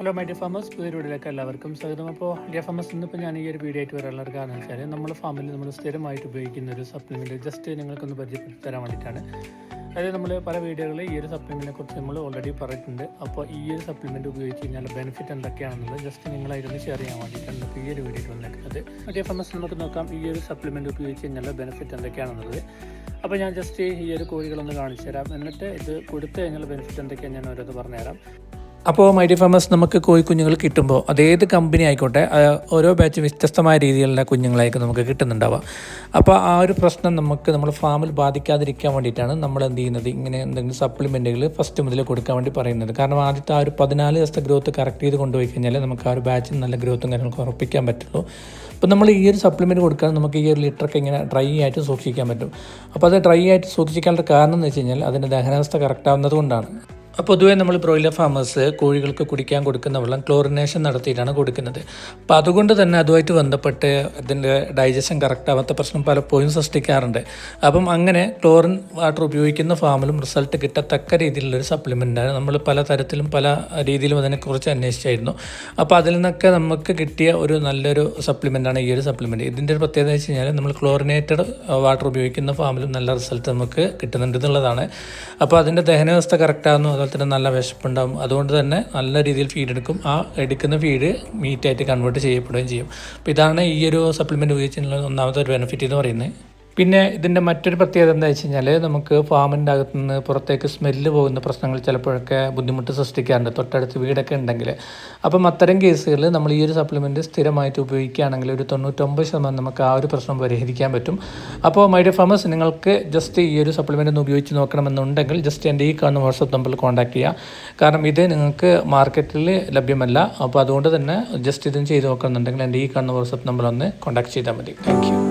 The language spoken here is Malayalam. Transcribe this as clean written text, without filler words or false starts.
ഹലോ മൈ ഡിയർ ഫാമേഴ്സ്, പുതിയൊരു വീഡിയോയിലേക്ക് എല്ലാവർക്കും സ്വാഗതം. അപ്പോൾ ഡിയർ ഫാമേഴ്സ്, ഇന്നിപ്പോൾ ഞാൻ ഈ ഒരു വീഡിയോ ആയിട്ട് വരാനുള്ള ഒരു കാരണം വെച്ചാൽ നമ്മുടെ ഫാമിൽ നമ്മൾ സ്ഥിരമായിട്ട് ഉപയോഗിക്കുന്ന ഒരു സപ്ലിമെൻറ്റ് ജസ്റ്റ് നിങ്ങൾക്കൊന്ന് പരിചയപ്പെടുത്തി തരാൻ വേണ്ടിയിട്ടാണ്. അതായത് നമ്മൾ പല വീഡിയോകളിൽ ഈ ഒരു സപ്ലിമെൻറ്റിനെ കുറിച്ച് നമ്മൾ ഓൾറെഡി പറഞ്ഞിട്ടുണ്ട്. അപ്പോൾ ഈ ഒരു സപ്ലിമെൻറ്റ് ഉപയോഗിച്ച് കഴിഞ്ഞാൽ ബെനിഫിറ്റ് എന്തൊക്കെയാണെന്നുള്ളത് ജസ്റ്റ് നിങ്ങളായിട്ടൊന്ന് ഷെയർ ചെയ്യാൻ വേണ്ടിയിട്ടാണ് ഇപ്പോൾ ഈ ഒരു വീഡിയോ വന്നിട്ടുള്ളത്. ഡിയർ ഫാമേഴ്സ്, നമുക്ക് നോക്കാം ഈ ഒരു സപ്ലിമെൻറ്റ് ഉപയോഗിച്ച് കഴിഞ്ഞാൽ ബെനിഫിറ്റ് എന്തൊക്കെയാണെന്നുള്ളത്. അപ്പോൾ ഞാൻ ജസ്റ്റ് ഈ ഒരു കോഴികളൊന്ന് കാണിച്ചു തരാം, എന്നിട്ട് ഇത് കൊടുത്തു കഴിഞ്ഞാൽ ബെനിഫിറ്റ് എന്തൊക്കെയാണ് ഞാൻ ഓരോന്ന് പറഞ്ഞുതരാം. അപ്പോൾ മൈ ഡിയർ ഫാമേഴ്സ്, നമുക്ക് കോഴിക്കുഞ്ഞുങ്ങൾ കിട്ടുമ്പോൾ അതേത് കമ്പനി ആയിക്കോട്ടെ, ഓരോ ബാച്ച് വ്യത്യസ്തമായ രീതിയിലുള്ള കുഞ്ഞുങ്ങളായിരിക്കും നമുക്ക് കിട്ടുന്നുണ്ടാവുക. അപ്പോൾ ആ ഒരു പ്രശ്നം നമ്മുടെ ഫാമിൽ ബാധിക്കാതിരിക്കാൻ വേണ്ടിയിട്ടാണ് നമ്മൾ എന്ത് ചെയ്യുന്നത്, ഇങ്ങനെ എന്തെങ്കിലും സപ്ലിമെൻറ്റുകൾ ഫസ്റ്റ് മുതൽ കൊടുക്കാൻ വേണ്ടി പറയുന്നത്. കാരണം ആദ്യത്തെ ആ ഒരു 14 ദിവസത്തെ ഗ്രോത്ത് കറക്റ്റ് ചെയ്ത് കൊണ്ടുപോയി കഴിഞ്ഞാൽ നമുക്ക് ആ ഒരു ബാച്ചിൽ നല്ല ഗ്രോത്തും കാര്യങ്ങളൊക്കെ ഉറപ്പിക്കാൻ പറ്റുള്ളൂ. അപ്പോൾ നമ്മൾ ഈ ഒരു സപ്ലിമെൻറ്റ് കൊടുക്കാൻ നമുക്ക് ഈ ഒരു ലിറ്ററൊക്കെ ഇങ്ങനെ ഡ്രൈ ആയിട്ട് സൂക്ഷിക്കാൻ പറ്റും. അപ്പോൾ അത് ഡ്രൈ ആയിട്ട് സൂക്ഷിക്കാനുള്ള കാരണം എന്ന് വെച്ച് കഴിഞ്ഞാൽ അതിൻ്റെ ദഹനാവസ്ഥ കറക്റ്റ് ആവുന്നത് കൊണ്ടാണ്. അപ്പോൾ പൊതുവേ നമ്മൾ ബ്രോയിലർ ഫാമേഴ്സ് കോഴികൾക്ക് കുടിക്കാൻ കൊടുക്കുന്ന വെള്ളം ക്ലോറിനേഷൻ നടത്തിയിട്ടാണ് കൊടുക്കുന്നത്. അപ്പോൾ അതുകൊണ്ട് തന്നെ അതുമായിട്ട് ബന്ധപ്പെട്ട് അതിൻ്റെ ഡൈജഷൻ കറക്റ്റ് ആവാത്ത പ്രശ്നം പലപ്പോഴും സൃഷ്ടിക്കാറുണ്ട്. അപ്പം അങ്ങനെ ക്ലോറിൻ വാട്ടർ ഉപയോഗിക്കുന്ന ഫാമിലും റിസൾട്ട് കിട്ടത്തക്ക രീതിയിലുള്ളൊരു സപ്ലിമെൻറ്റാണ്. നമ്മൾ പല തരത്തിലും പല രീതിയിലും അതിനെക്കുറിച്ച് അന്വേഷിച്ചായിരുന്നു. അപ്പോൾ അതിൽ നിന്നൊക്കെ നമുക്ക് കിട്ടിയ ഒരു നല്ലൊരു സപ്ലിമെൻറ്റാണ് ഈ ഒരു സപ്ലിമെൻറ്റ്. ഇതിൻ്റെ ഒരു പ്രത്യേകത വെച്ച് കഴിഞ്ഞാൽ നമ്മൾ ക്ലോറിനേറ്റഡ് വാട്ടർ ഉപയോഗിക്കുന്ന ഫാമിലും നല്ല റിസൾട്ട് നമുക്ക് കിട്ടുന്നുണ്ട് എന്നുള്ളതാണ്. അപ്പോൾ അതിൻ്റെ ദഹനാവസ്ഥ കറക്റ്റാകുന്നു, അതുപോലെ തന്നെ നല്ല വിശപ്പുണ്ടാകും. അതുകൊണ്ട് തന്നെ നല്ല രീതിയിൽ ഫീഡ് എടുക്കും. ആ എടുക്കുന്ന ഫീഡ് മീറ്റായിട്ട് കൺവേർട്ട് ചെയ്യപ്പെടുകയും ചെയ്യും. അപ്പോൾ ഇതാണ് ഈ ഒരു സപ്ലിമെൻറ്റ് ഉപയോഗിച്ചുള്ള ഒന്നാമത്തെ ഒരു ബെനിഫിറ്റ് എന്ന് പറയുന്നത്. പിന്നെ ഇതിൻ്റെ മറ്റൊരു പ്രത്യേകത എന്താ വെച്ച് കഴിഞ്ഞാൽ, നമുക്ക് ഫാമിൻ്റെ അകത്തു നിന്ന് പുറത്തേക്ക് സ്മെല്ല് പോകുന്ന പ്രശ്നങ്ങൾ ചിലപ്പോഴൊക്കെ ബുദ്ധിമുട്ട് സൃഷ്ടിക്കാറുണ്ട്, തൊട്ടടുത്ത് വീടൊക്കെ ഉണ്ടെങ്കിൽ. അപ്പം അത്തരം കേസുകളിൽ നമ്മൾ ഈ ഒരു സപ്ലിമെൻറ്റ് സ്ഥിരമായിട്ട് ഉപയോഗിക്കുകയാണെങ്കിൽ ഒരു 99% നമുക്ക് ആ ഒരു പ്രശ്നം പരിഹരിക്കാൻ പറ്റും. അപ്പോൾ മൈ ഡിയർ ഫാമേഴ്സ്, നിങ്ങൾക്ക് ജസ്റ്റ് ഈ ഒരു സപ്ലിമെൻറ്റ് ഒന്ന് ഉപയോഗിച്ച് നോക്കണമെന്നുണ്ടെങ്കിൽ ജസ്റ്റ് എൻ്റെ ഈ കാണുന്ന വാട്സപ്പ് നമ്പറിൽ കോൺടാക്ട് ചെയ്യുക. കാരണം ഇത് നിങ്ങൾക്ക് മാർക്കറ്റിൽ ലഭ്യമല്ല. അപ്പോൾ അതുകൊണ്ട് തന്നെ ജസ്റ്റ് ഇതും ചെയ്ത് നോക്കണമെന്നുണ്ടെങ്കിൽ എൻ്റെ ഈ കാണുന്ന വാട്സപ്പ് നമ്പറിൽ ഒന്ന് കോൺടാക്ട് ചെയ്താൽ മതി. Thank you.